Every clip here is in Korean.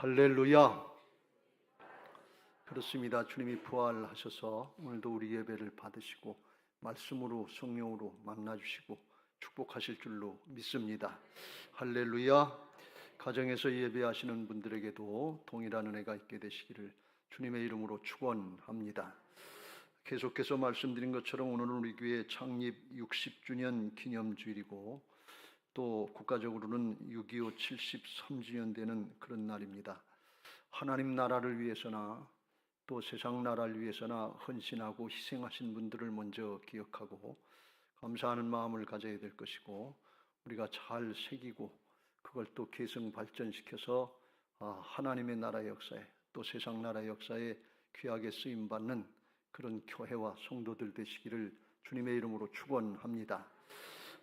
할렐루야. 그렇습니다. 주님이 부활하셔서 오늘도 우리 예배를 받으시고 말씀으로 성령으로 만나주시고 축복하실 줄로 믿습니다. 할렐루야. 가정에서 예배하시는 분들에게도 동일한 은혜가 있게 되시기를 주님의 이름으로 축원합니다. 계속해서 말씀드린 것처럼 오늘은 우리 교회 창립 60주년 기념주일이고 또 국가적으로는 6.25 73주년 되는 그런 날입니다. 하나님 나라를 위해서나 또 세상 나라를 위해서나 헌신하고 희생하신 분들을 먼저 기억하고 감사하는 마음을 가져야 될 것이고, 우리가 잘 새기고 그걸 또 계승 발전시켜서 하나님의 나라의 역사에 또 세상 나라의 역사에 귀하게 쓰임받는 그런 교회와 성도들 되시기를 주님의 이름으로 축원합니다.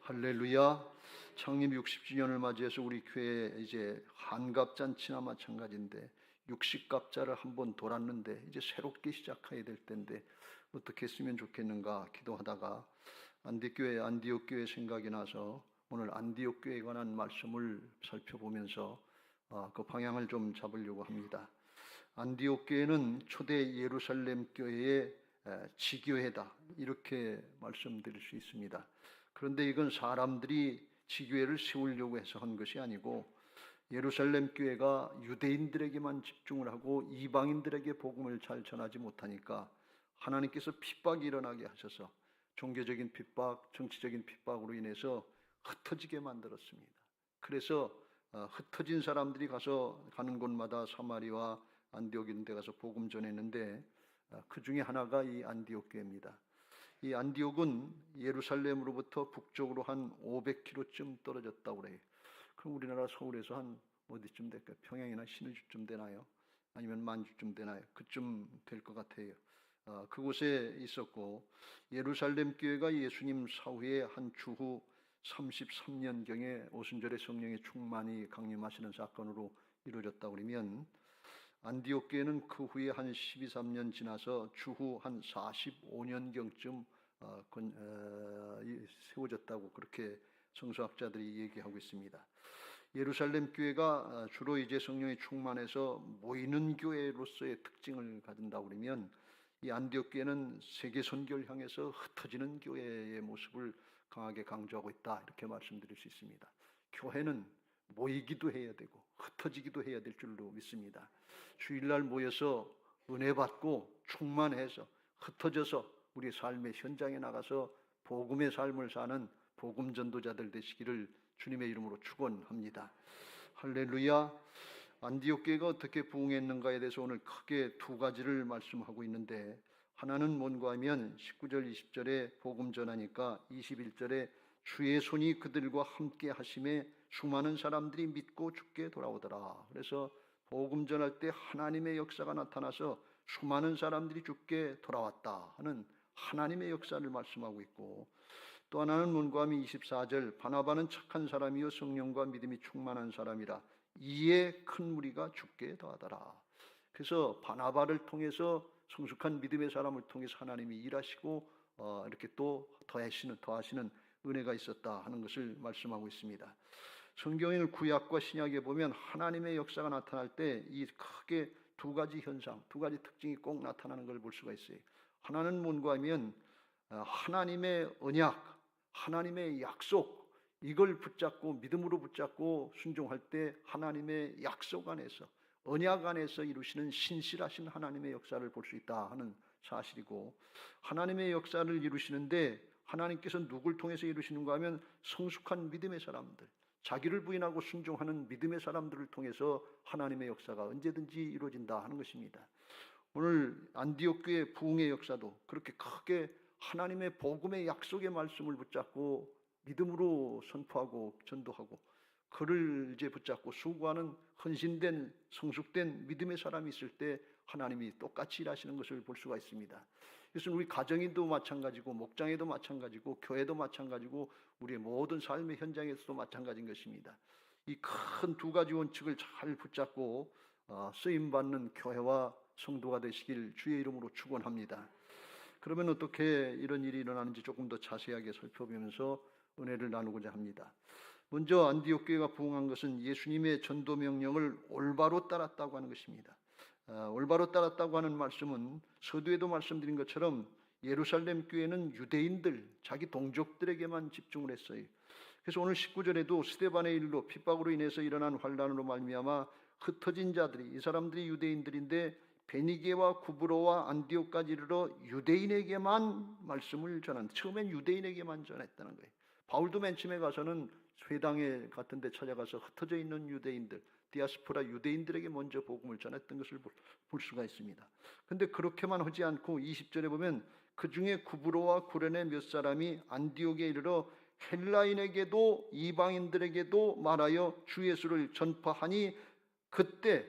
할렐루야. 창립 60주년을 맞이해서 우리 교회 이제 한갑잔치나 마찬가지인데 60갑자를 한번 돌았는데 이제 새롭게 시작해야 될 텐데 어떻게 했으면 좋겠는가 기도하다가 안디옥 교회 생각이 나서 오늘 안디옥 교회에 관한 말씀을 살펴보면서 그 방향을 좀 잡으려고 합니다. 안디옥 교회는 초대 예루살렘 교회의 지교회다, 이렇게 말씀드릴 수 있습니다. 그런데 이건 사람들이 지교회를 세우려고 해서 한 것이 아니고 예루살렘 교회가 유대인들에게만 집중을 하고 이방인들에게 복음을 잘 전하지 못하니까 하나님께서 핍박이 일어나게 하셔서 종교적인 핍박, 정치적인 핍박으로 인해서 흩어지게 만들었습니다. 그래서 흩어진 사람들이 가는 곳마다 사마리아와 안디옥 이런 데 가서 복음 전했는데 그 중에 하나가 이 안디옥 교회입니다. 이 안디옥은 예루살렘으로부터 북쪽으로 한 500km쯤 떨어졌다고 그래요. 그럼 우리나라 서울에서 한 어디쯤 될까요? 평양이나 신의주쯤 되나요? 아니면 만주쯤 되나요? 그쯤 될 것 같아요. 그곳에 있었고, 예루살렘 교회가 예수님 사후에 한 주후 33년경에 오순절에 성령의 충만이 강림하시는 사건으로 이루어졌다고 그러면 안디옥 교회는 그 후에 한 12~13년 지나서 주후 한 45년경쯤 세워졌다고 그렇게 성서학자들이 얘기하고 있습니다. 예루살렘 교회가 주로 이제 성령이 충만해서 모이는 교회로서의 특징을 가진다고 그러면 이 안디옥 교회는 세계 선교를 향해서 흩어지는 교회의 모습을 강하게 강조하고 있다, 이렇게 말씀드릴 수 있습니다. 교회는 모이기도 해야 되고 흩어지기도 해야 될 줄로 믿습니다. 주일날 모여서 은혜 받고 충만해서 흩어져서 우리 삶의 현장에 나가서 복음의 삶을 사는 복음 전도자들 되시기를 주님의 이름으로 축원합니다. 할렐루야. 안디옥 교회가 어떻게 부흥했는가에 대해서 오늘 크게 두 가지를 말씀하고 있는데, 하나는 뭔가 하면 19절 20절에 복음 전하니까 21절에 주의 손이 그들과 함께 하심에 수많은 사람들이 믿고 주께 돌아오더라. 그래서 복음 전할 때 하나님의 역사가 나타나서 수많은 사람들이 주께 돌아왔다 하는 하나님의 역사를 말씀하고 있고, 또 하나는 뭔가 하면 24절 바나바는 착한 사람이요 성령과 믿음이 충만한 사람이라 이에 큰 무리가 주께 더하더라. 그래서 바나바를 통해서 성숙한 믿음의 사람을 통해서 하나님이 일하시고 이렇게 또 더하시는 은혜가 있었다 하는 것을 말씀하고 있습니다. 성경의 구약과 신약에 보면 하나님의 역사가 나타날 때 이 크게 두 가지 현상, 두 가지 특징이 꼭 나타나는 걸 볼 수가 있어요. 하나는 뭔가 하면 하나님의 언약, 하나님의 약속, 이걸 붙잡고 믿음으로 붙잡고 순종할 때 하나님의 약속 안에서, 언약 안에서 이루시는 신실하신 하나님의 역사를 볼 수 있다 하는 사실이고, 하나님의 역사를 이루시는데 하나님께서 누굴 통해서 이루시는가 하면 성숙한 믿음의 사람들, 자기를 부인하고 순종하는 믿음의 사람들을 통해서 하나님의 역사가 언제든지 이루어진다 하는 것입니다. 오늘 안디옥 교회 부흥의 역사도 그렇게 크게 하나님의 복음의 약속의 말씀을 붙잡고 믿음으로 선포하고 전도하고 그를 이제 붙잡고 수고하는 헌신된 성숙된 믿음의 사람이 있을 때 하나님이 똑같이 일하시는 것을 볼 수가 있습니다. 이것은 우리 가정에도 마찬가지고 목장에도 마찬가지고 교회도 마찬가지고 우리의 모든 삶의 현장에서도 마찬가지인 것입니다. 이 큰 두 가지 원칙을 잘 붙잡고 쓰임받는 교회와 성도가 되시길 주의 이름으로 축원합니다. 그러면 어떻게 이런 일이 일어나는지 조금 더 자세하게 살펴보면서 은혜를 나누고자 합니다. 먼저 안디옥 교회가 부흥한 것은 예수님의 전도 명령을 올바로 따랐다고 하는 것입니다. 올바로 따랐다고 하는 말씀은 서두에도 말씀드린 것처럼 예루살렘 교회는 유대인들, 자기 동족들에게만 집중을 했어요. 그래서 오늘 19절에도 스데반의 일로 핍박으로 인해서 일어난 환난으로 말미암아 흩어진 자들이, 이 사람들이 유대인들인데 베니게와 구브로와 안디옥까지 이르러 유대인에게만 말씀을 전한, 처음엔 유대인에게만 전했다는 거예요. 바울도 맨 처음에 가서는 회당에 같은 데 찾아가서 흩어져 있는 유대인들, 디아스포라 유대인들에게 먼저 복음을 전했던 것을 볼 수가 있습니다. 근데 그렇게만 하지 않고 20절에 보면 그 중에 구브로와 구레네 몇 사람이 안디옥에 이르러 헬라인에게도 이방인들에게도 말하여 주 예수를 전파하니, 그때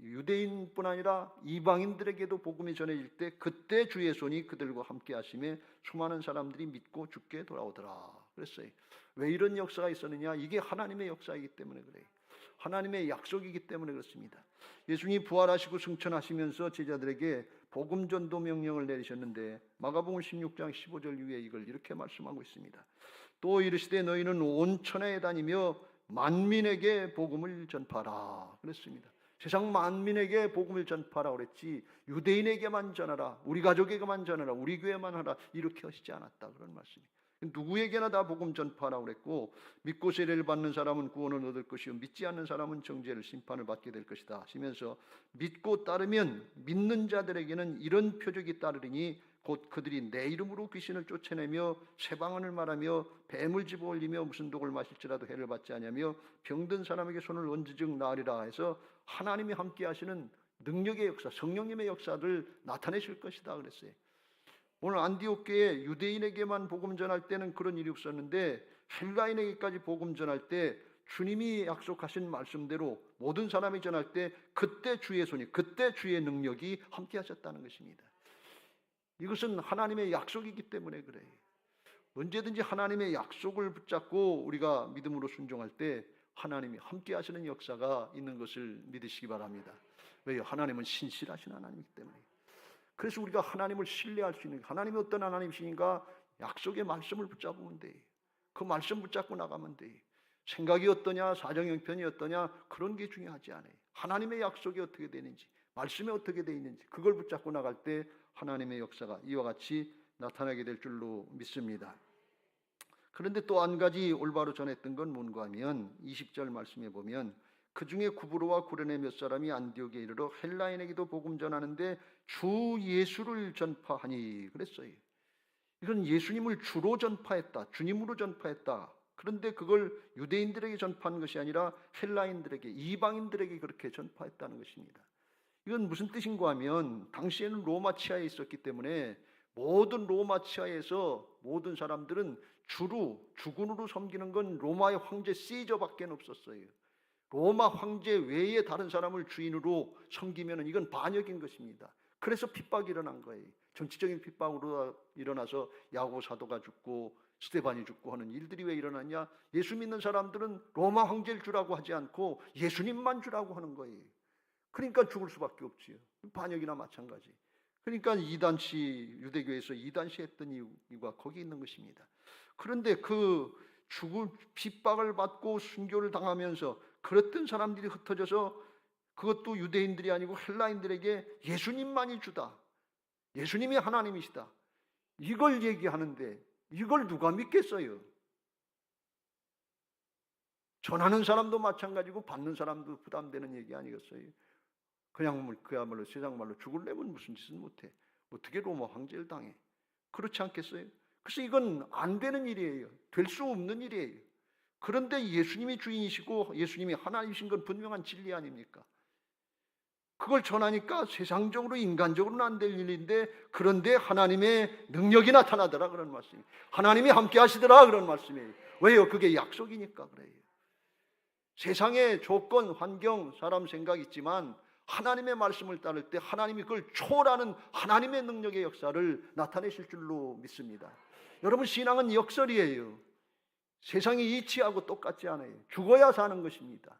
유대인뿐 아니라 이방인들에게도 복음이 전해질 때 그때 주의 손이 그들과 함께 하심에 수많은 사람들이 믿고 주께 돌아오더라 그랬어요. 왜 이런 역사가 있었느냐? 이게 하나님의 역사이기 때문에 그래요. 하나님의 약속이기 때문에 그렇습니다. 예수님이 부활하시고 승천하시면서 제자들에게 복음 전도 명령을 내리셨는데 마가복음 16장 15절 이후에 이걸 이렇게 말씀하고 있습니다. 또 이르시되 너희는 온 천하에 다니며 만민에게 복음을 전파하라 그랬습니다. 세상 만민에게 복음을 전파하라 그랬지 유대인에게만 전하라, 우리 가족에게만 전하라, 우리 교회만 하라 이렇게 하시지 않았다 그런 말씀이에요. 누구에게나 다 복음 전파하라고 그랬고, 믿고 세례를 받는 사람은 구원을 얻을 것이요 믿지 않는 사람은 정죄를 심판을 받게 될 것이다 하시면서, 믿고 따르면 믿는 자들에게는 이런 표적이 따르리니 곧 그들이 내 이름으로 귀신을 쫓아내며 새방언을 말하며 뱀을 집어올리며 무슨 독을 마실지라도 해를 받지 아니하며 병든 사람에게 손을 얹은즉 나으리라 해서 하나님이 함께 하시는 능력의 역사, 성령님의 역사를 나타내실 것이다 그랬어요. 오늘 안디옥 교회 유대인에게만 복음 전할 때는 그런 일이 없었는데 헬라인에게까지 복음 전할 때 주님이 약속하신 말씀대로 모든 사람이 전할 때 그때 주의 손이, 그때 주의 능력이 함께 하셨다는 것입니다. 이것은 하나님의 약속이기 때문에 그래요. 언제든지 하나님의 약속을 붙잡고 우리가 믿음으로 순종할 때 하나님이 함께 하시는 역사가 있는 것을 믿으시기 바랍니다. 왜요? 하나님은 신실하신 하나님이기 때문에. 그래서 우리가 하나님을 신뢰할 수 있는, 하나님이 어떤 하나님이신가? 약속의 말씀을 붙잡으면 돼. 그 말씀 붙잡고 나가면 돼. 생각이 어떠냐, 사정 형편이 어떠냐, 그런 게 중요하지 않아요. 하나님의 약속이 어떻게 되는지, 말씀이 어떻게 되어 있는지 그걸 붙잡고 나갈 때 하나님의 역사가 이와 같이 나타나게 될 줄로 믿습니다. 그런데 또 한 가지 올바로 전했던 건 뭔가 하면 20절 말씀에 보면 그 중에 구브로와 구레네 몇 사람이 안디옥에 이르러 헬라인에게도 복음 전하는데 주 예수를 전파하니 그랬어요. 이건 예수님을 주로 전파했다, 주님으로 전파했다. 그런데 그걸 유대인들에게 전파한 것이 아니라 헬라인들에게, 이방인들에게 그렇게 전파했다는 것입니다. 이건 무슨 뜻인가 하면 당시에는 로마 치하에 있었기 때문에 모든 로마 치하에서 모든 사람들은 주로 주군으로 섬기는 건 로마의 황제 시저밖에 없었어요. 로마 황제 외에 다른 사람을 주인으로 섬기면 이건 반역인 것입니다. 그래서 핍박이 일어난 거예요. 정치적인 핍박으로 일어나서 야고 사도가 죽고 스데반이 죽고 하는 일들이 왜 일어났냐? 예수 믿는 사람들은 로마 황제를 주라고 하지 않고 예수님만 주라고 하는 거예요. 그러니까 죽을 수밖에 없지요. 반역이나 마찬가지. 그러니까 이단시, 유대교에서 이단시 했던 이유가 거기 있는 것입니다. 그런데 그 죽을 핍박을 받고 순교를 당하면서 그랬던 사람들이 흩어져서 그것도 유대인들이 아니고 헬라인들에게 예수님만이 주다, 예수님이 하나님이시다, 이걸 얘기하는데 이걸 누가 믿겠어요? 전하는 사람도 마찬가지고 받는 사람도 부담되는 얘기 아니겠어요? 그냥 그야말로 세상 말로 죽을려면 무슨 짓은 못해. 어떻게 로마 황제를 당해? 그렇지 않겠어요? 그래서 이건 안 되는 일이에요. 될 수 없는 일이에요. 그런데 예수님이 주인이시고 예수님이 하나님이신 건 분명한 진리 아닙니까? 그걸 전하니까 세상적으로 인간적으로는 안 될 일인데 그런데 하나님의 능력이 나타나더라 그런 말씀이에요. 하나님이 함께 하시더라 그런 말씀이에요. 왜요? 그게 약속이니까 그래요. 세상의 조건, 환경, 사람 생각 있지만 하나님의 말씀을 따를 때 하나님이 그걸 초월하는 하나님의 능력의 역사를 나타내실 줄로 믿습니다. 여러분, 신앙은 역설이에요. 세상이 이치하고 똑같지 않아요. 죽어야 사는 것입니다.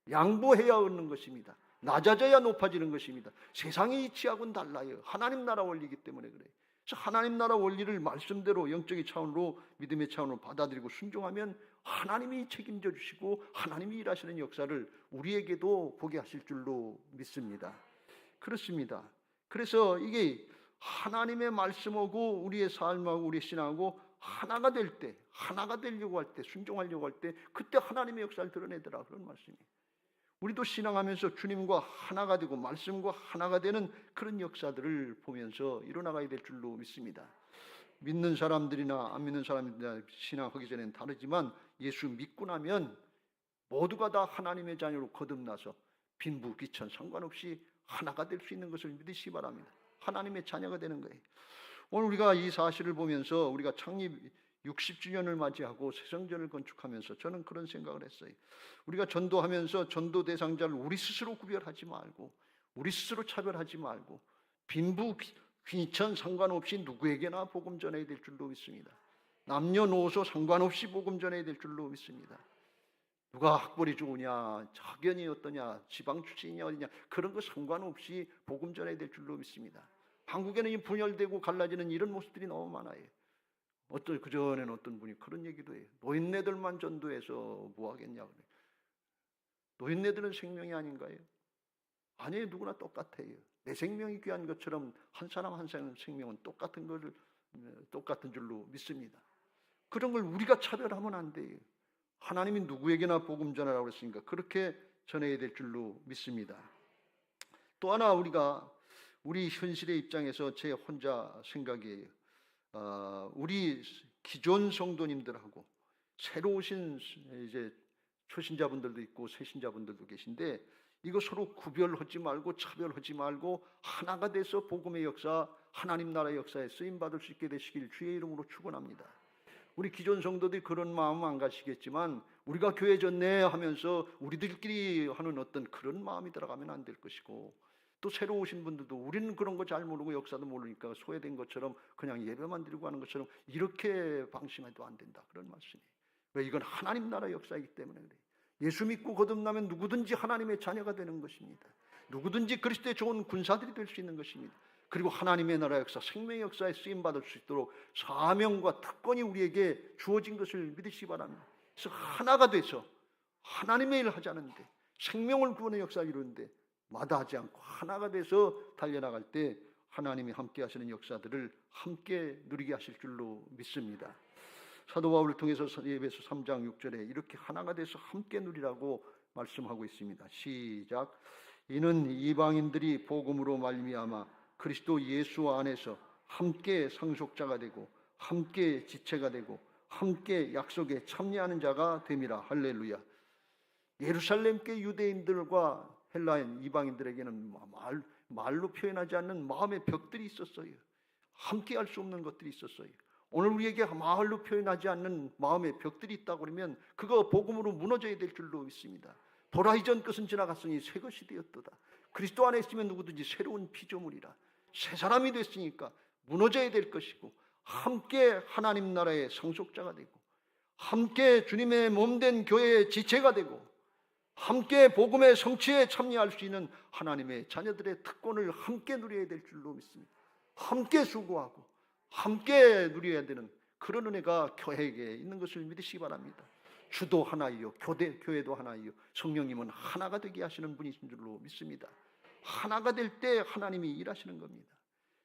양보해야 얻는 것입니다. 낮아져야 높아지는 것입니다. 세상의 이치하고는 달라요. 하나님 나라 원리이기 때문에 그래요. 그래서 하나님 나라 원리를 말씀대로 영적인 차원으로 믿음의 차원으로 받아들이고 순종하면 하나님이 책임져 주시고 하나님이 일하시는 역사를 우리에게도 보게 하실 줄로 믿습니다. 그렇습니다. 그래서 이게 하나님의 말씀하고 우리의 삶하고 우리의 신앙하고 하나가 될 때, 하나가 되려고 할 때, 순종하려고 할 때 그때 하나님의 역사를 드러내더라, 그런 말씀이에요. 우리도 신앙하면서 주님과 하나가 되고 말씀과 하나가 되는 그런 역사들을 보면서 일어나가야 될 줄로 믿습니다. 믿는 사람들이나 안 믿는 사람들이나 신앙하기 전에는 다르지만 예수 믿고 나면 모두가 다 하나님의 자녀로 거듭나서 빈부 귀천 상관없이 하나가 될 수 있는 것을 믿으시기 바랍니다. 하나님의 자녀가 되는 거예요. 오늘 우리가 이 사실을 보면서 우리가 창립 60주년을 맞이하고 새성전을 건축하면서 저는 그런 생각을 했어요. 우리가 전도하면서 전도 대상자를 우리 스스로 구별하지 말고, 우리 스스로 차별하지 말고 빈부 귀천 상관없이 누구에게나 복음 전해야 될 줄로 믿습니다. 남녀노소 상관없이 복음 전해야 될 줄로 믿습니다. 누가 학벌이 좋으냐, 학연이 어떠냐, 지방 출신이 어디냐, 그런 거 상관없이 복음 전해야 될 줄로 믿습니다. 한국에는 이 분열되고 갈라지는 이런 모습들이 너무 많아요. 그전에는 어떤 분이 그런 얘기도 해요. 노인네들만 전도해서 뭐 하겠냐 그래. 노인네들은 생명이 아닌가요? 아니에요. 누구나 똑같아요. 내 생명이 귀한 것처럼 한 사람 한 사람 생명은 똑같은 줄로 믿습니다. 그런 걸 우리가 차별하면 안 돼요. 하나님이 누구에게나 복음 전하라고 했으니까 그렇게 전해야 될 줄로 믿습니다. 또 하나 우리 현실의 입장에서 제 혼자 생각이에요. 우리 기존 성도님들하고 새로 오신 이제 초신자분들도 있고 새신자분들도 계신데 이거 서로 구별하지 말고 차별하지 말고 하나가 돼서 복음의 역사, 하나님 나라의 역사에 쓰임 받을 수 있게 되시길 주의 이름으로 축원합니다. 우리 기존 성도들이 그런 마음 안 가시겠지만 우리가 교회 졌네 하면서 우리들끼리 하는 어떤 그런 마음이 들어가면 안 될 것이고, 또 새로 오신 분들도 우리는 그런 거 잘 모르고 역사도 모르니까 소외된 것처럼 그냥 예배만 드리고 하는 것처럼 이렇게 방심해도 안 된다, 그런 말씀이에요. 왜? 이건 하나님 나라 역사이기 때문에 그래요. 예수 믿고 거듭나면 누구든지 하나님의 자녀가 되는 것입니다. 누구든지 그리스도의 좋은 군사들이 될 수 있는 것입니다. 그리고 하나님의 나라 역사, 생명의 역사에 쓰임받을 수 있도록 사명과 특권이 우리에게 주어진 것을 믿으시기 바랍니다. 그래서 하나가 돼서 하나님의 일을 하자는데, 생명을 구원의 역사를 이루는데 마다하지 않고 하나가 돼서 달려나갈 때 하나님이 함께 하시는 역사들을 함께 누리게 하실 줄로 믿습니다. 사도 바울을 통해서 에베소 3장 6절에 이렇게 하나가 돼서 함께 누리라고 말씀하고 있습니다. 시작. 이는 이방인들이 복음으로 말미암아 그리스도 예수 안에서 함께 상속자가 되고 함께 지체가 되고 함께 약속에 참여하는 자가 됨이라. 할렐루야. 예루살렘 교 유대인들과 헬라인 이방인들에게는 말로 표현하지 않는 마음의 벽들이 있었어요. 함께 할 수 없는 것들이 있었어요. 오늘 우리에게 말로 표현하지 않는 마음의 벽들이 있다고 그러면 그거 복음으로 무너져야 될 줄로 믿습니다. 돌아 이전 것은 지나갔으니 새 것이 되었도다. 그리스도 안에 있으면 누구든지 새로운 피조물이라. 새 사람이 됐으니까 무너져야 될 것이고, 함께 하나님 나라의 상속자가 되고 함께 주님의 몸된 교회의 지체가 되고 함께 복음의 성취에 참여할 수 있는 하나님의 자녀들의 특권을 함께 누려야 될 줄로 믿습니다. 함께 수고하고 함께 누려야 되는 그런 은혜가 교회에게 있는 것을 믿으시기 바랍니다. 주도 하나이요, 교회도 하나이요, 성령님은 하나가 되게 하시는 분이신 줄로 믿습니다. 하나가 될 때 하나님이 일하시는 겁니다.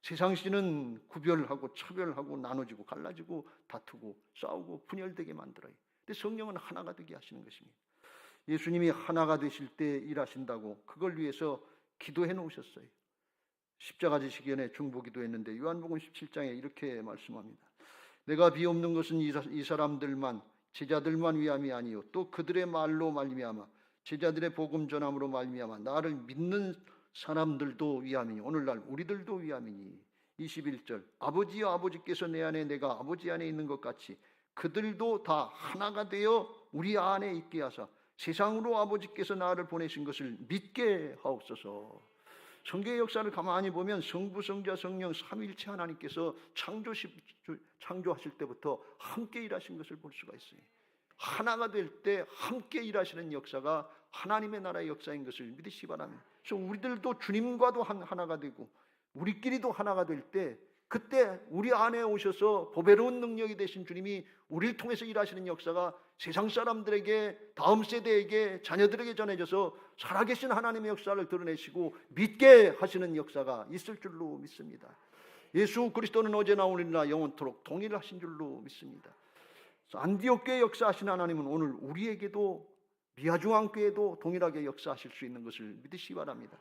세상시는 구별하고 차별하고 나눠지고 갈라지고 다투고 싸우고 분열되게 만들어요. 근데 성령은 하나가 되게 하시는 것입니다. 예수님이 하나가 되실 때 일하신다고 그걸 위해서 기도해 놓으셨어요. 십자가 지시기 전에 중보기도했는데 요한복음 17장에 이렇게 말씀합니다. 내가 비옵는 것은 이 사람들만, 제자들만 위함이 아니요 또 그들의 말로 말미암아 제자들의 복음 전함으로 말미암아 나를 믿는 사람들도 위함이니, 오늘날 우리들도 위함이니. 21절. 아버지여 아버지께서 내 안에 내가 아버지 안에 있는 것 같이 그들도 다 하나가 되어 우리 안에 있게 하사 세상으로 아버지께서 나를 보내신 것을 믿게 하옵소서. 성경의 역사를 가만히 보면 성부, 성자, 성령 삼위일체 하나님께서 창조하실 때부터 함께 일하신 것을 볼 수가 있어요. 하나가 될 때 함께 일하시는 역사가 하나님의 나라의 역사인 것을 믿으시기 바랍니다. 그래서 우리들도 주님과도 하나가 되고 우리끼리도 하나가 될 때 그때 우리 안에 오셔서 보배로운 능력이 되신 주님이 우리를 통해서 일하시는 역사가 세상 사람들에게, 다음 세대에게, 자녀들에게 전해져서 살아계신 하나님의 역사를 드러내시고 믿게 하시는 역사가 있을 줄로 믿습니다. 예수 그리스도는 어제나 오늘이나 영원토록 동일하신 줄로 믿습니다. 안디옥 교회 역사하신 하나님은 오늘 우리에게도, 미아중앙교회도 동일하게 역사하실 수 있는 것을 믿으시기 바랍니다.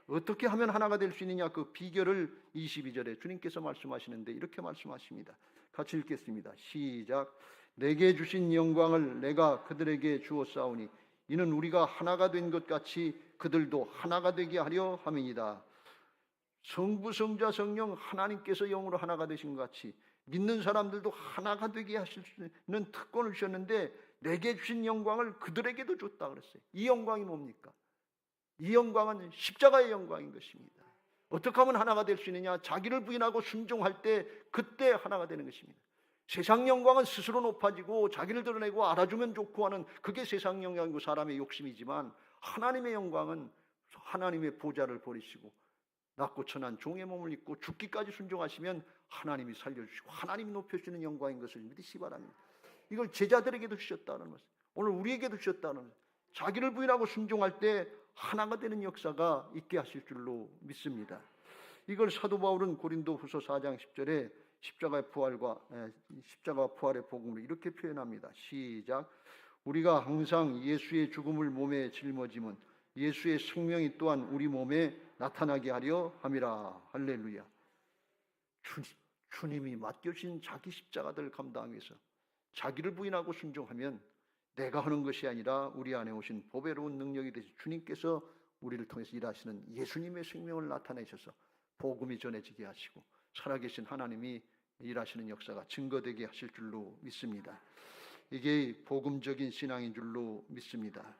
어떻게 하면 하나가 될 수 있느냐, 그 비결을 22절에 주님께서 말씀하시는데 이렇게 말씀하십니다. 같이 읽겠습니다. 시작. 내게 주신 영광을 내가 그들에게 주었사오니 이는 우리가 하나가 된 것 같이 그들도 하나가 되게 하려 함이니이다. 성부, 성자, 성령 하나님께서 영으로 하나가 되신 것 같이 믿는 사람들도 하나가 되게 하실 수 있는 특권을 주셨는데 내게 주신 영광을 그들에게도 줬다 그랬어요. 이 영광이 뭡니까? 이 영광은 십자가의 영광인 것입니다. 어떻게 하면 하나가 될 수 있느냐? 자기를 부인하고 순종할 때 그때 하나가 되는 것입니다. 세상 영광은 스스로 높아지고 자기를 드러내고 알아주면 좋고 하는, 그게 세상 영광이고 사람의 욕심이지만, 하나님의 영광은 하나님의 보좌를 버리시고 낮고 천한 종의 몸을 입고 죽기까지 순종하시면 하나님이 살려주시고 하나님이 높여주시는 영광인 것을 믿으시기 바랍니다. 이걸 제자들에게도 주셨다는 것입니다. 오늘 우리에게도 주셨다는 것입니다. 자기를 부인하고 순종할 때 하나가 되는 역사가 있게 하실 줄로 믿습니다. 이걸 사도 바울은 고린도 후서 4장 10절에 십자가 부활의 복음으로 이렇게 표현합니다. 시작. 우리가 항상 예수의 죽음을 몸에 짊어짐은 예수의 생명이 또한 우리 몸에 나타나게 하려 함이라. 할렐루야. 주님이 맡겨주신 자기 십자가들을 감당하기 위해서 자기를 부인하고 순종하면 내가 하는 것이 아니라 우리 안에 오신 보배로운 능력이 되신 주님께서 우리를 통해서 일하시는 예수님의 생명을 나타내셔서 복음이 전해지게 하시고 살아계신 하나님이 일하시는 역사가 증거되게 하실 줄로 믿습니다. 이게 복음적인 신앙인 줄로 믿습니다.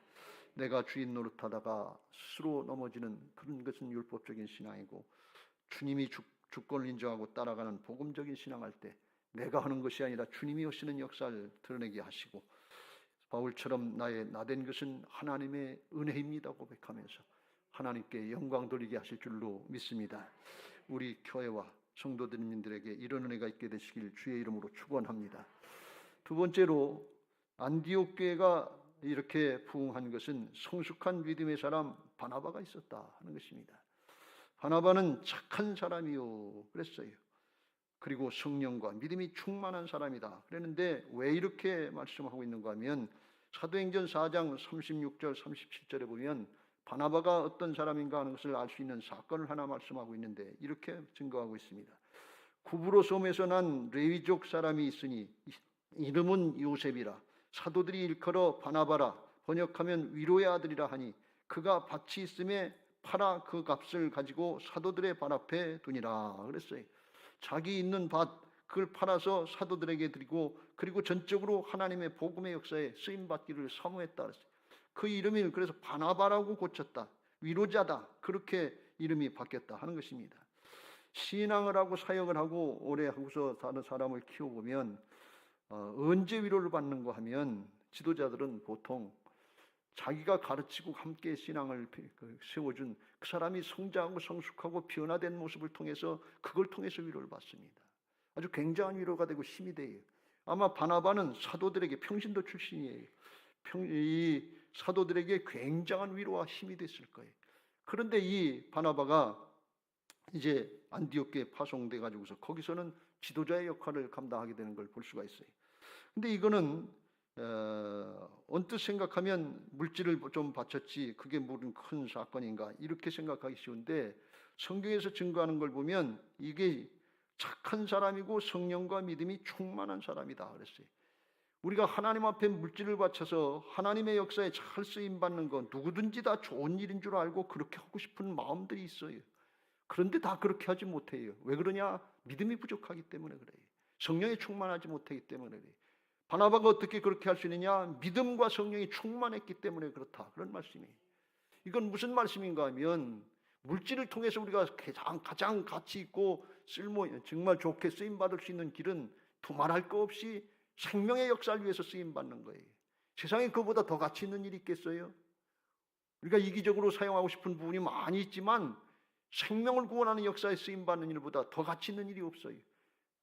내가 주인 노릇하다가 스스로 넘어지는 그런 것은 율법적인 신앙이고, 주님이 주권을 인정하고 따라가는 복음적인 신앙할 때 내가 하는 것이 아니라 주님이 하시는 역사를 드러내게 하시고, 바울처럼 나의 나된 것은 하나님의 은혜입니다 고백하면서 하나님께 영광 돌리게 하실 줄로 믿습니다. 우리 교회와 성도들님들에게 이런 은혜가 있게 되시길 주의 이름으로 축원합니다. 두 번째로, 안디옥 교회가 이렇게 부흥한 것은 성숙한 믿음의 사람 바나바가 있었다 하는 것입니다. 바나바는 착한 사람이요 그랬어요. 그리고 성령과 믿음이 충만한 사람이다 그랬는데, 왜 이렇게 말씀하고 있는가 하면 사도행전 4장 36절 37절에 보면 바나바가 어떤 사람인가 하는 것을 알 수 있는 사건을 하나 말씀하고 있는데 이렇게 증거하고 있습니다. 구브로 섬에서 난 레위족 사람이 있으니 이름은 요셉이라. 사도들이 일컬어 바나바라, 번역하면 위로의 아들이라 하니 그가 밭이 있음에 팔아 그 값을 가지고 사도들의 발 앞에 두니라 그랬어요. 자기 있는 밭 그걸 팔아서 사도들에게 드리고, 그리고 전적으로 하나님의 복음의 역사에 쓰임 받기를 사모했다 그랬어요. 그 이름이 그래서 바나바라고 고쳤다. 위로자다. 그렇게 이름이 바뀌었다 하는 것입니다. 신앙을 하고 사역을 하고 오래 하고서 다른 사람을 키워보면 언제 위로를 받는가 하면, 지도자들은 보통 자기가 가르치고 함께 신앙을 세워준 그 사람이 성장하고 성숙하고 변화된 모습을 통해서, 그걸 통해서 위로를 받습니다. 아주 굉장한 위로가 되고 힘이 돼요. 아마 바나바는 사도들에게, 평신도 출신이에요. 이 사도들에게 굉장한 위로와 힘이 됐을 거예요. 그런데 이 바나바가 이제 안디옥교에 파송돼 가지고서 거기서는 지도자의 역할을 감당하게 되는 걸 볼 수가 있어요. 근데 이거는 언뜻 생각하면 물질을 좀 바쳤지 그게 무슨 큰 사건인가 이렇게 생각하기 쉬운데, 성경에서 증거하는 걸 보면 이게 착한 사람이고 성령과 믿음이 충만한 사람이다 그랬어요. 우리가 하나님 앞에 물질을 바쳐서 하나님의 역사에 잘 쓰임 받는 건 누구든지 다 좋은 일인 줄 알고 그렇게 하고 싶은 마음들이 있어요. 그런데 다 그렇게 하지 못해요. 왜 그러냐? 믿음이 부족하기 때문에 그래요. 성령이 충만하지 못하기 때문에 그래요. 바나바가 어떻게 그렇게 할 수 있느냐? 믿음과 성령이 충만했기 때문에 그렇다. 그런 말씀이에요. 이건 무슨 말씀인가 하면, 물질을 통해서 우리가 가장 가치 있고 정말 좋게 쓰임 받을 수 있는 길은 두말할 거 없이 생명의 역사를 위해서 쓰임 받는 거예요. 세상에 그보다 더 가치 있는 일이 있겠어요? 우리가 이기적으로 사용하고 싶은 부분이 많이 있지만 생명을 구원하는 역사에 쓰임받는 일보다 더 가치 있는 일이 없어요.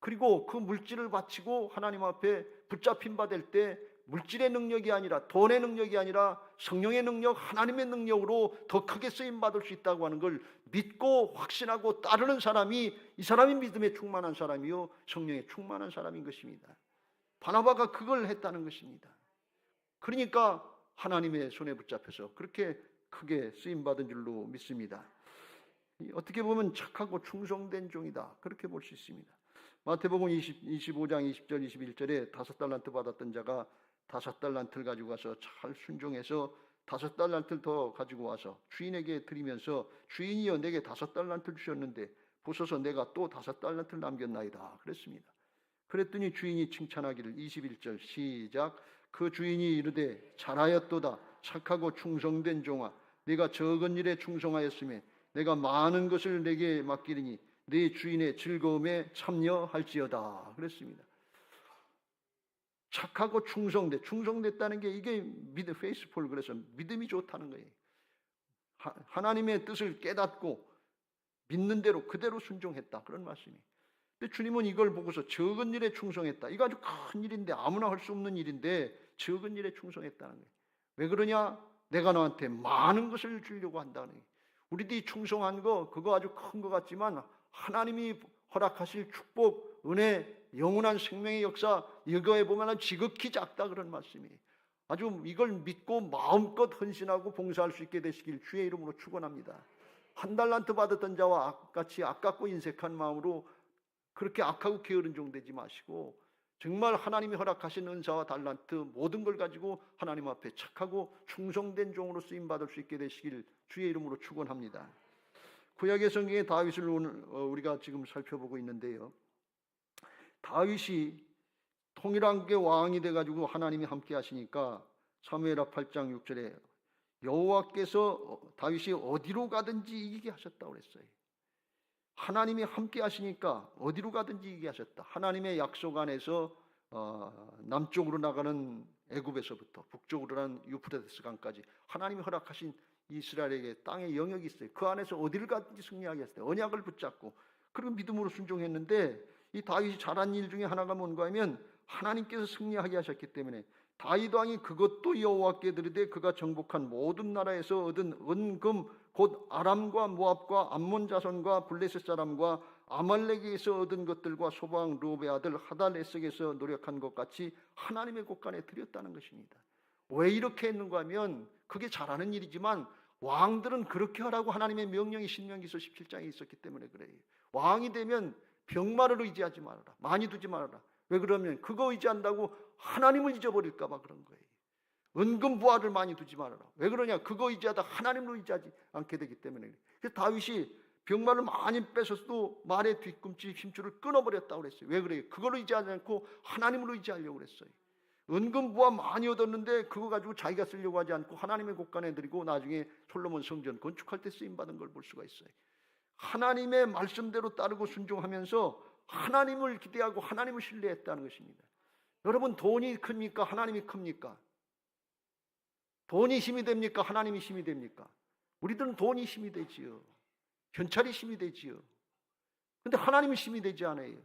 그리고 그 물질을 바치고 하나님 앞에 붙잡힌 바 될 때 물질의 능력이 아니라 돈의 능력이 아니라 성령의 능력, 하나님의 능력으로 더 크게 쓰임받을 수 있다고 하는 걸 믿고 확신하고 따르는 사람이 이 사람이 믿음에 충만한 사람이요 성령에 충만한 사람인 것입니다. 바나바가 그걸 했다는 것입니다. 그러니까 하나님의 손에 붙잡혀서 그렇게 크게 쓰임받은 줄로 믿습니다. 어떻게 보면 착하고 충성된 종이다 그렇게 볼 수 있습니다. 마태복음 25장 20절 21절에 5달란트 받았던 자가 5달란트를 가지고 와서 잘 순종해서 5달란트를 더 가지고 와서 주인에게 드리면서 주인이여 내게 5달란트를 주셨는데 보소서 내가 또 5달란트를 남겼나이다 그랬습니다. 그랬더니 주인이 칭찬하기를 21절 시작 그 주인이 이르되 잘하였도다 착하고 충성된 종아 네가 적은 일에 충성하였으며 내가 많은 것을 내게 맡기리니 네 주인의 즐거움에 참여할지어다 그랬습니다. 착하고 충성됐다는 게 이게 믿음 페이스풀 그래서 믿음이 좋다는 거예요. 하나님의 뜻을 깨닫고 믿는 대로 그대로 순종했다 그런 말씀이에요. 근데 주님은 이걸 보고서 적은 일에 충성했다. 이거 아주 큰 일인데 아무나 할 수 없는 일인데 적은 일에 충성했다는 거예요. 왜 그러냐? 내가 너한테 많은 것을 주려고 한다는 거예요. 우리들이 충성한 거 그거 아주 큰 것 같지만 하나님이 허락하실 축복, 은혜, 영원한 생명의 역사 이거에 보면 지극히 작다 그런 말씀이에요. 아주 이걸 믿고 마음껏 헌신하고 봉사할 수 있게 되시길 주의 이름으로 축원합니다. 1달란트 받았던 자와 같이 아깝고 인색한 마음으로 그렇게 악하고 게으른 종 되지 마시고 정말 하나님이 허락하신 은사와 달란트 모든 걸 가지고 하나님 앞에 착하고 충성된 종으로 쓰임받을 수 있게 되시길 주의 이름으로 축원합니다. 구약의 성경의 다윗을 오늘 우리가 지금 살펴보고 있는데요. 다윗이 통일한국의 왕이 돼가지고 하나님이 함께 하시니까 사무엘하 8장 6절에 여호와께서 다윗이 어디로 가든지 이기게 하셨다고 그랬어요. 하나님이 함께 하시니까 어디로 가든지 이기게 하셨다. 하나님의 약속 안에서 남쪽으로 나가는 애굽에서부터 북쪽으로 가는 유프라테스 강까지 하나님이 허락하신 이스라엘에게 땅의 영역이 있어요. 그 안에서 어디를 가든지 승리하게 했어요. 언약을 붙잡고 그리고 믿음으로 순종했는데 이 다윗이 잘한 일 중에 하나가 뭔가 하면 하나님께서 승리하게 하셨기 때문에 다윗 왕이 그것도 여호와께 드리되 그가 정복한 모든 나라에서 얻은 은금 곧 아람과 모압과 암몬 자손과 블레셋 사람과 아말렉에서 얻은 것들과 소방 르홉의 아들 하달에색에서 노력한 것 같이 하나님의 곳간에 드렸다는 것입니다. 왜 이렇게 했는가 하면 그게 잘하는 일이지만 왕들은 그렇게 하라고 하나님의 명령이 신명기서 17장에 있었기 때문에 그래요. 왕이 되면 병마를 의지하지 말아라. 많이 두지 말아라. 왜 그러면 그거 의지한다고 하나님을 잊어버릴까 봐 그런 거예요. 은금 부하를 많이 두지 말아라. 왜 그러냐? 그거 의지하다 하나님을 의지하지 않게 되기 때문에. 그래서 다윗이 병마를 많이 뺏었어도 말의 뒤꿈치 힘줄을 끊어버렸다고 그랬어요. 왜 그래요? 그걸 의지하지 않고 하나님을 의지하려고 그랬어요. 은금 부하 많이 얻었는데 그거 가지고 자기가 쓰려고 하지 않고 하나님의 곳간에 드리고 나중에 솔로몬 성전 건축할 때 쓰임받은 걸 볼 수가 있어요. 하나님의 말씀대로 따르고 순종하면서 하나님을 기대하고 하나님을 신뢰했다는 것입니다. 여러분 돈이 큽니까? 하나님이 큽니까? 돈이 힘이 됩니까? 하나님이 힘이 됩니까? 우리들은 돈이 힘이 되지요. 현찰이 힘이 되지요. 근데 하나님이 힘이 되지 않아요.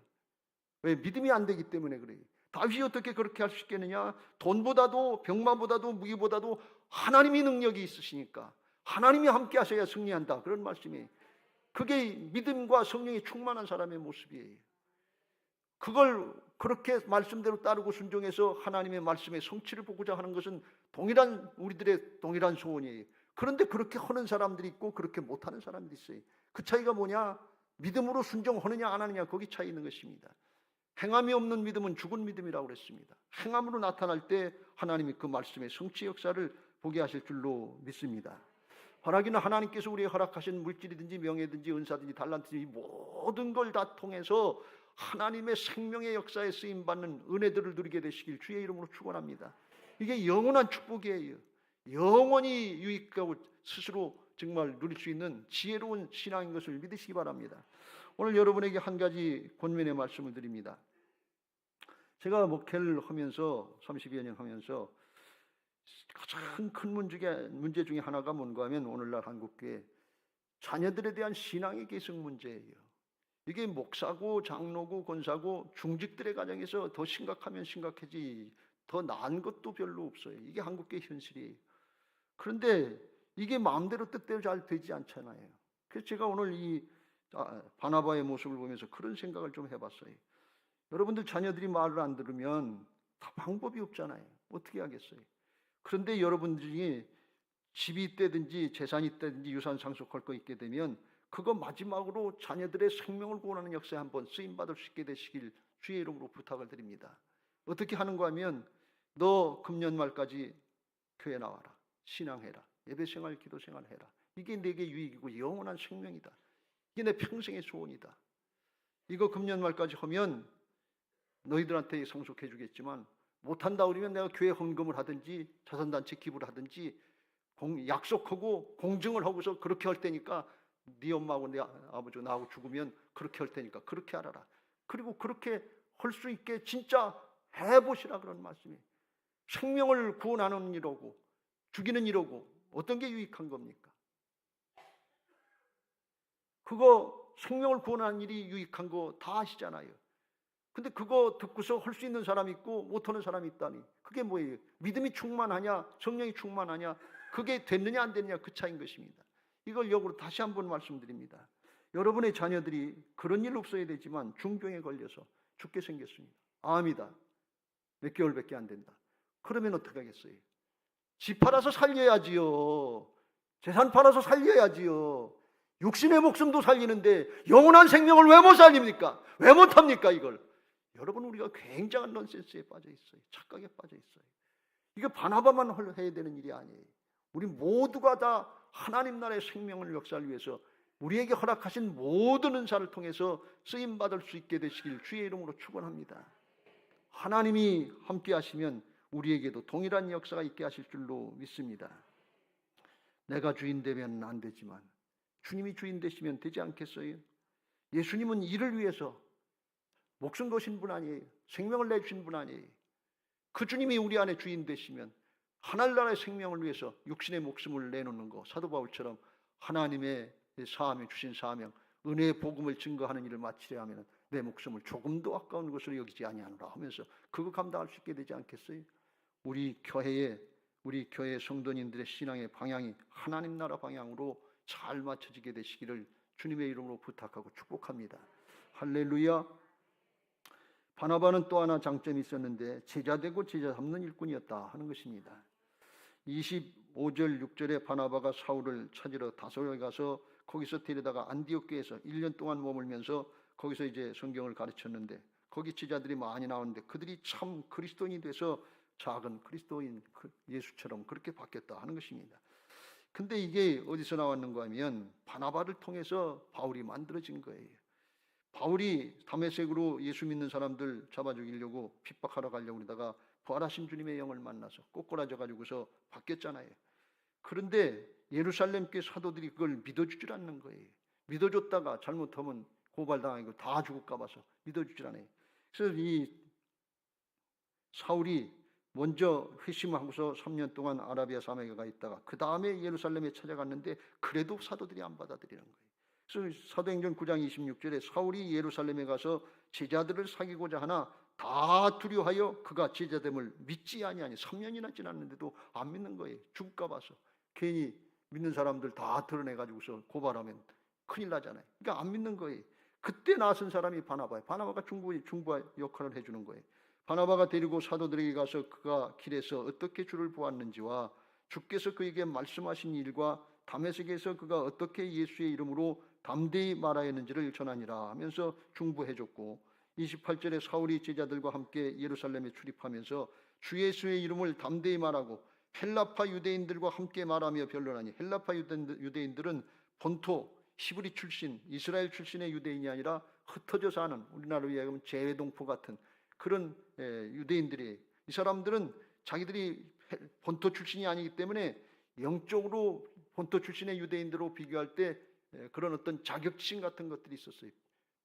왜? 믿음이 안 되기 때문에 그래요. 다윗이 어떻게 그렇게 할 수 있겠느냐? 돈보다도 병마보다도 무기보다도 하나님이 능력이 있으시니까 하나님이 함께 하셔야 승리한다. 그런 말씀이에요. 그게 믿음과 성령이 충만한 사람의 모습이에요. 그걸 그렇게 말씀대로 따르고 순종해서 하나님의 말씀의 성취를 보고자 하는 것은 우리들의 동일한 소원이에요. 그런데 그렇게 하는 사람들이 있고 그렇게 못하는 사람들이 있어요. 그 차이가 뭐냐? 믿음으로 순종하느냐 안 하느냐 거기 차이 있는 것입니다. 행함이 없는 믿음은 죽은 믿음이라고 그랬습니다. 행함으로 나타날 때 하나님이 그 말씀의 성취 역사를 보게 하실 줄로 믿습니다. 허락이는 하나님께서 우리에게 허락하신 물질이든지 명예든지 은사든지 달란트든지 모든 걸 다 통해서 하나님의 생명의 역사에 쓰임받는 은혜들을 누리게 되시길 주의 이름으로 축원합니다. 이게 영원한 축복이에요. 영원히 유익하고 스스로 정말 누릴 수 있는 지혜로운 신앙인 것을 믿으시기 바랍니다. 오늘 여러분에게 한 가지 권면의 말씀을 드립니다. 제가 목회를 하면서 30여 년 하면서 가장 큰 문제 중에 하나가 뭔가 하면 오늘날 한국교회 자녀들에 대한 신앙의 계승 문제예요. 이게 목사고 장로고 권사고 중직들의 가정에서 더 심각하면 심각해지 더 나은 것도 별로 없어요. 이게 한국의 현실이에요. 그런데 이게 마음대로 뜻대로 잘 되지 않잖아요. 그래서 제가 오늘 이 바나바의 모습을 보면서 그런 생각을 좀 해봤어요. 여러분들 자녀들이 말을 안 들으면 다 방법이 없잖아요. 어떻게 하겠어요? 그런데 여러분들이 집이 있다든지 재산이 있다든지 유산 상속할 거 있게 되면 그거 마지막으로 자녀들의 생명을 구원하는 역사에 한번 쓰임받을 수 있게 되시길 주의 이름으로 부탁을 드립니다. 어떻게 하는가 하면 너 금년 말까지 교회 나와라. 신앙해라. 예배생활 기도생활 해라. 이게 내게 유익이고 영원한 생명이다. 이게 내 평생의 소원이다. 이거 금년 말까지 하면 너희들한테 상속해 주겠지만 못한다 그러면 내가 교회 헌금을 하든지 자선단체 기부를 하든지 약속하고 공증을 하고서 그렇게 할 테니까 네 엄마하고 네 아버지가 나하고 죽으면 그렇게 할 테니까 그렇게 하라라. 그리고 그렇게 할 수 있게 진짜 해보시라 그런 말씀이에요. 생명을 구원하는 일이고 죽이는 일이고 어떤 게 유익한 겁니까? 그거 생명을 구원하는 일이 유익한 거 다 아시잖아요. 근데 그거 듣고서 할 수 있는 사람이 있고 못하는 사람이 있다니 그게 뭐예요? 믿음이 충만하냐 성령이 충만하냐 그게 됐느냐 안 됐느냐 그 차이인 것입니다. 이걸 역으로 다시 한번 말씀드립니다. 여러분의 자녀들이 그런 일 없어야 되지만 중병에 걸려서 죽게 생겼습니다. 암이다. 몇 개월밖에 안 된다. 그러면 어떻게 하겠어요? 집 팔아서 살려야지요. 재산 팔아서 살려야지요. 육신의 목숨도 살리는데 영원한 생명을 왜 못 살립니까? 왜 못합니까 이걸? 여러분 우리가 굉장한 넌센스에 빠져 있어요. 착각에 빠져 있어요. 이게 바나바만 해야 되는 일이 아니에요. 우리 모두가 다 하나님 나라의 생명을 역사를 위해서 우리에게 허락하신 모든 은사를 통해서 쓰임받을 수 있게 되시길 주의 이름으로 축원합니다. 하나님이 함께 하시면 우리에게도 동일한 역사가 있게 하실 줄로 믿습니다. 내가 주인 되면 안 되지만 주님이 주인 되시면 되지 않겠어요? 예수님은 이를 위해서 목숨 거신 분 아니에요. 생명을 내주신 분 아니에요. 그 주님이 우리 안에 주인 되시면 하늘나라의 생명을 위해서 육신의 목숨을 내놓는 거 사도 바울처럼 하나님의 사함에 주신 사명 은혜의 복음을 증거하는 일을 마치려 하면 내 목숨을 조금도 아까운 것으로 여기지 아니하노라 하면서 그거 감당할 수 있게 되지 않겠어요? 우리 교회 성도님들의 신앙의 방향이 하나님 나라 방향으로 잘 맞춰지게 되시기를 주님의 이름으로 부탁하고 축복합니다. 할렐루야. 바나바는 또 하나 장점이 있었는데 제자되고 제자 잡는 일꾼이었다 하는 것입니다. 25절 6절에 바나바가 사울을 찾으러 다소에 가서 거기서 데려다가 안디옥 교회에서 1년 동안 머물면서 거기서 이제 성경을 가르쳤는데 거기 제자들이 많이 나오는데 그들이 참 그리스도인이 돼서 작은 그리스도인 예수처럼 그렇게 바뀌었다 하는 것입니다. 근데 이게 어디서 나왔는가 하면 바나바를 통해서 바울이 만들어진 거예요. 바울이 다메섹으로 예수 믿는 사람들 잡아 죽이려고 핍박하러 가려고 그러다가 부활하신 주님의 영을 만나서 꼬꾸라져 가지고서 바뀌었잖아요. 그런데 예루살렘 교회 사도들이 그걸 믿어주질 않는 거예요. 믿어줬다가 잘못하면 고발당하고 다 죽을까 봐서 믿어주질 않아요. 그래서 이 사울이 먼저 회심하고서 3년 동안 아라비아 사막에 가 있다가 그 다음에 예루살렘에 찾아갔는데 그래도 사도들이 안 받아들이는 거예요. 그래서 사도행전 9장 26절에 사울이 예루살렘에 가서 제자들을 사귀고자 하나 다 두려워하여 그가 제자됨을 믿지 아니하니 3년이나 지났는데도 안 믿는 거예요. 죽을까 봐서. 괜히 믿는 사람들 다 드러내가지고서 고발하면 큰일 나잖아요. 그러니까 안 믿는 거예요. 그때 나선 사람이 바나바예요. 바나바가 중보 역할을 해주는 거예요. 바나바가 데리고 사도들에게 가서 그가 길에서 어떻게 주를 보았는지와 주께서 그에게 말씀하신 일과 다메섹에서 그가 어떻게 예수의 이름으로 담대히 말하야 했는지를 전하니라 하면서 중보해줬고 28절에 사울이 제자들과 함께 예루살렘에 출입하면서 주 예수의 이름을 담대히 말하고 헬라파 유대인들과 함께 말하며 변론하니 헬라파 유대인들은 본토 히브리 출신 이스라엘 출신의 유대인이 아니라 흩어져 사는 우리나라로 이야기하면 재외동포 같은 그런 유대인들이 이 사람들은 자기들이 본토 출신이 아니기 때문에 영적으로 본토 출신의 유대인들로 비교할 때 그런 어떤 자격지심 같은 것들이 있었어요.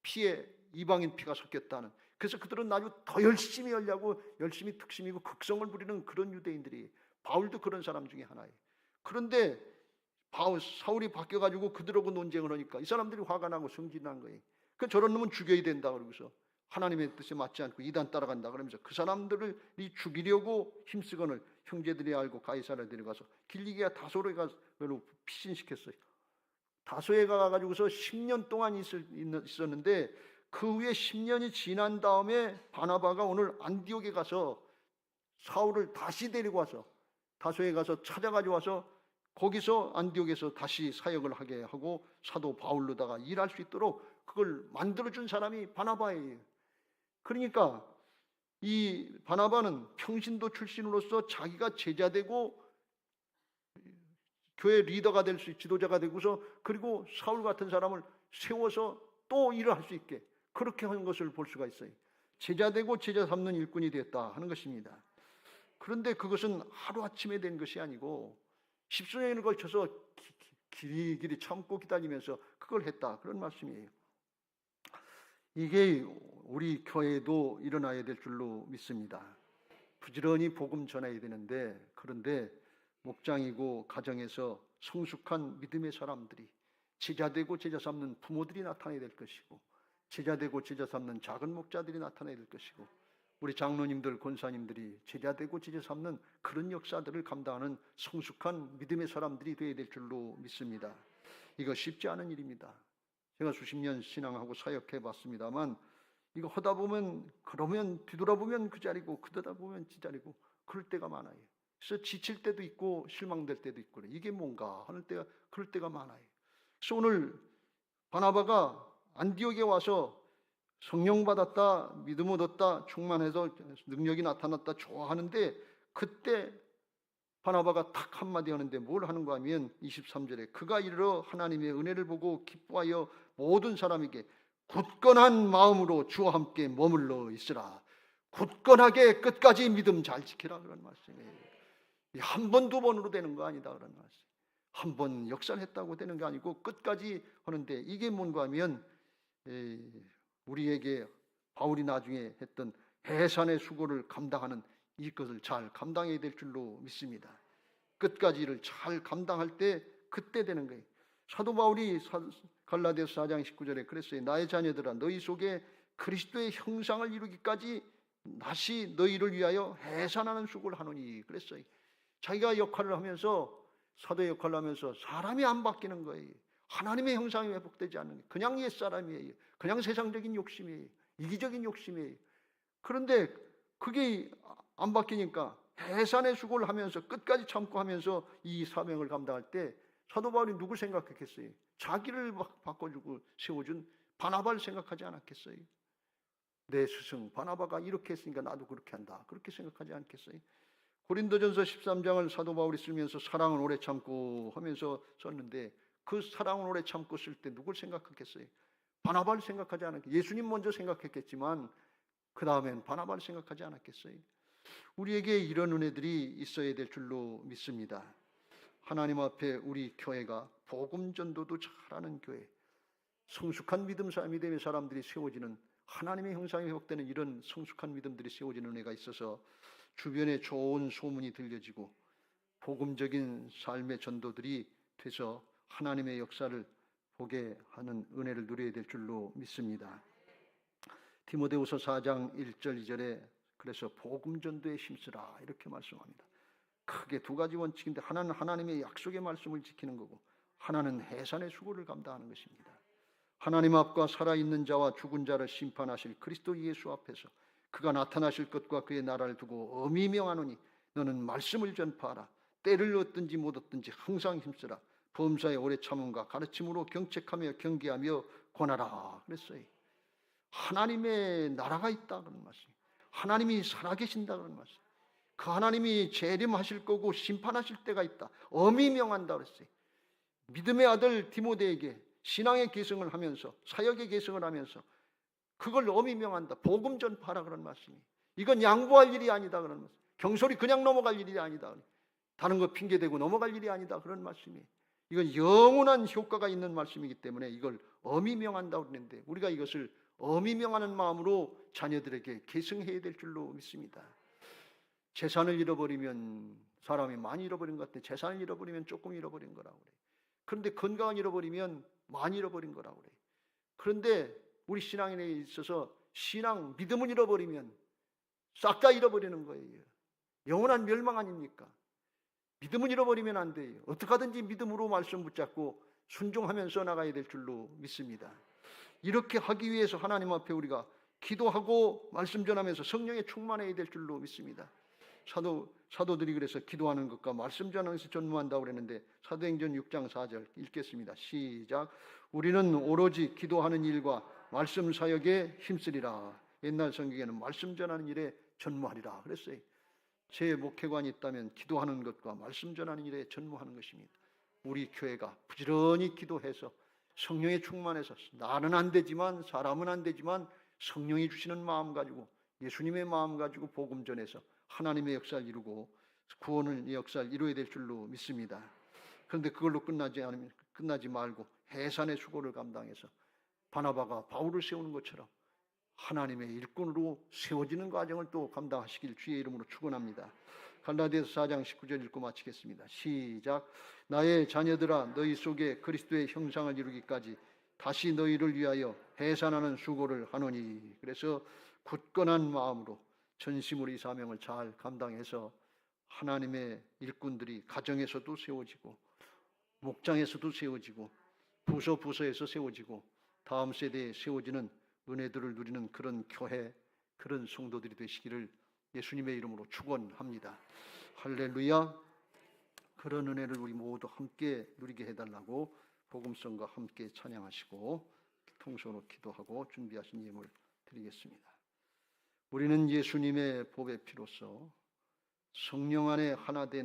피에 이방인 피가 섞였다는. 그래서 그들은 아주 더 열심히 하려고 열심히 특심이고 극성을 부리는 그런 유대인들이 바울도 그런 사람 중에 하나예요. 그런데 사울이 바뀌어가지고 그들하고 논쟁을 하니까 이 사람들이 화가 나고 성질난 거예요. 그 저런 놈은 죽여야 된다 그러고서 하나님의 뜻에 맞지 않고 이단 따라간다 그러면서 그 사람들을 죽이려고 힘쓰거늘 형제들이 알고 가이사랴 데려가서 길리기아 다소에 가서 피신시켰어요. 다소에 가가지고서 10년 동안 있었는데 그 후에 10년이 지난 다음에 바나바가 오늘 안디옥에 가서 사울을 다시 데리고 와서 다소에 가서 찾아가지고 와서 거기서 안디옥에서 다시 사역을 하게 하고 사도 바울로다가 일할 수 있도록 그걸 만들어준 사람이 바나바예요. 그러니까 이 바나바는 평신도 출신으로서 자기가 제자되고 교회 리더가 될 수, 지도자가 되고서 그리고 사울 같은 사람을 세워서 또 일을 할 수 있게 그렇게 하는 것을 볼 수가 있어요. 제자되고 제자 삼는 일꾼이 되었다 하는 것입니다. 그런데 그것은 하루아침에 된 것이 아니고 십수년을 걸쳐서 길이 참고 기다리면서 그걸 했다 그런 말씀이에요. 이게 우리 교회도 일어나야 될 줄로 믿습니다. 부지런히 복음 전해야 되는데 그런데 목장이고 가정에서 성숙한 믿음의 사람들이 제자되고 제자 삼는 부모들이 나타나야 될 것이고 제자되고 제자 삼는 작은 목자들이 나타나야 될 것이고 우리 장로님들 권사님들이 제자되고 제자 삼는 그런 역사들을 감당하는 성숙한 믿음의 사람들이 되어야 될 줄로 믿습니다. 이거 쉽지 않은 일입니다. 제가 수십 년 신앙하고 사역해 봤습니다만 이거 하다 보면 그러면 뒤돌아보면 그 자리고 그러다 보면 지 자리고 그럴 때가 많아요. 그래서 지칠 때도 있고 실망될 때도 있고 이게 뭔가 하는 때가 그럴 때가 많아요. 그래서 오늘 바나바가 안디옥에 와서 성령 받았다, 믿음 얻었다, 충만해서 능력이 나타났다 좋아하는데 그때 바나바가 탁 한마디 하는데 뭘 하는가 하면 23절에 그가 이르러 하나님의 은혜를 보고 기뻐하여 모든 사람에게 굳건한 마음으로 주와 함께 머물러 있으라. 굳건하게 끝까지 믿음 잘 지키라 그런 말씀이에요. 한 번, 두 번으로 되는 거 아니다 그런 말씀. 한 번 역사를 했다고 되는 게 아니고 끝까지 하는데 이게 뭔가 하면 우리에게 바울이 나중에 했던 해산의 수고를 감당하는 이것을 잘 감당해야 될 줄로 믿습니다. 끝까지 일을 잘 감당할 때 그때 되는 거예요. 사도 바울이 갈라디아서 4장 19절에 그랬어요. 나의 자녀들아 너희 속에 그리스도의 형상을 이루기까지 다시 너희를 위하여 해산하는 수고를 하노니 그랬어요. 자기가 역할을 하면서 사도의 역할을 하면서 사람이 안 바뀌는 거예요. 하나님의 형상이 회복되지 않는 거예요. 그냥 옛사람이에요. 그냥 세상적인 욕심이에요. 이기적인 욕심이에요. 그런데 그게 안 바뀌니까 해산의 수고를 하면서 끝까지 참고 하면서 이 사명을 감당할 때 사도 바울이 누굴 생각했겠어요? 자기를 바꿔주고 세워준 바나바를 생각하지 않았겠어요? 내 스승 바나바가 이렇게 했으니까 나도 그렇게 한다. 그렇게 생각하지 않겠어요? 고린도전서 13장을 사도 바울이 쓰면서 사랑은 오래 참고 하면서 썼는데 그 사랑은 오래 참고 쓸 때 누굴 생각했겠어요? 바나바를 생각하지 않았겠어요? 예수님 먼저 생각했겠지만 그 다음엔 바나바를 생각하지 않았겠어요? 우리에게 이런 은혜들이 있어야 될 줄로 믿습니다. 하나님 앞에 우리 교회가 복음 전도도 잘하는 교회, 성숙한 믿음의 사람들이 세워지는 하나님의 형상이 회복되는 이런 성숙한 믿음들이 세워지는 은혜가 있어서 주변에 좋은 소문이 들려지고 복음적인 삶의 전도들이 돼서 하나님의 역사를 보게 하는 은혜를 누려야 될 줄로 믿습니다. 디모데후서 4장 1절 2절에 그래서 복음 전도에 힘쓰라 이렇게 말씀합니다. 크게 두 가지 원칙인데 하나는 하나님의 약속의 말씀을 지키는 거고 하나는 해산의 수고를 감당하는 것입니다. 하나님 앞과 살아있는 자와 죽은 자를 심판하실 그리스도 예수 앞에서 그가 나타나실 것과 그의 나라를 두고 엄히 명하노니 너는 말씀을 전파하라. 때를 얻든지 못 얻든지 항상 힘쓰라. 범사의 오래 참음과 가르침으로 경책하며 경계하며 권하라 그랬어요. 하나님의 나라가 있다 그런 말씀. 하나님이 살아계신다 그런 말씀. 그 하나님이 재림하실 거고 심판하실 때가 있다. 엄히 명한다 그랬어요. 믿음의 아들 디모데에게 신앙의 계승을 하면서 사역의 계승을 하면서 그걸 엄히 명한다. 복음 전파하라 그런 말씀이. 이건 양보할 일이 아니다 그런 말씀. 경솔이 그냥 넘어갈 일이 아니다. 다른 거 핑계대고 넘어갈 일이 아니다 그런 말씀이. 이건 영원한 효과가 있는 말씀이기 때문에 이걸 엄히 명한다 그랬는데 우리가 이것을 엄히 명하는 마음으로 자녀들에게 계승해야 될 줄로 믿습니다. 재산을 잃어버리면 사람이 많이 잃어버린 것 같아. 재산을 잃어버리면 조금 잃어버린 거라고 그래. 그런데 건강을 잃어버리면 많이 잃어버린 거라고 그래요. 그런데 우리 신앙인에 있어서 신앙, 믿음을 잃어버리면 싹 다 잃어버리는 거예요. 영원한 멸망 아닙니까? 믿음을 잃어버리면 안 돼요. 어떻게 하든지 믿음으로 말씀 붙잡고 순종하면서 나가야 될 줄로 믿습니다. 이렇게 하기 위해서 하나님 앞에 우리가 기도하고 말씀 전하면서 성령에 충만해야 될 줄로 믿습니다. 사도들이 그래서 기도하는 것과 말씀 전하는 것을 전무한다고 그랬는데 사도행전 6장 4절 읽겠습니다. 시작. 우리는 오로지 기도하는 일과 말씀 사역에 힘쓰리라. 옛날 성경에는 말씀 전하는 일에 전무하리라 그랬어요. 제 목회관이 있다면 기도하는 것과 말씀 전하는 일에 전무하는 것입니다. 우리 교회가 부지런히 기도해서 성령에 충만해서 나는 안 되지만 사람은 안 되지만 성령이 주시는 마음 가지고 예수님의 마음 가지고 복음 전해서 하나님의 역사를 이루고 구원의 역사를 이루어야 될 줄로 믿습니다. 그런데 그걸로 끝나지 말고 해산의 수고를 감당해서 바나바가 바울을 세우는 것처럼 하나님의 일꾼으로 세워지는 과정을 또 감당하시길 주의 이름으로 축원합니다. 갈라디아서 4장 19절 읽고 마치겠습니다. 시작. 나의 자녀들아 너희 속에 그리스도의 형상을 이루기까지 다시 너희를 위하여 해산하는 수고를 하노니. 그래서 굳건한 마음으로 전심으로 이 사명을 잘 감당해서 하나님의 일꾼들이 가정에서도 세워지고 목장에서도 세워지고 부서에서 세워지고 다음 세대에 세워지는 은혜들을 누리는 그런 교회, 그런 성도들이 되시기를 예수님의 이름으로 축원합니다. 할렐루야. 그런 은혜를 우리 모두 함께 누리게 해달라고 복음성과 함께 찬양하시고 통성으로 기도하고 준비하신 예물 드리겠습니다. 우리는 예수님의 보배 피로써 성령 안에 하나 된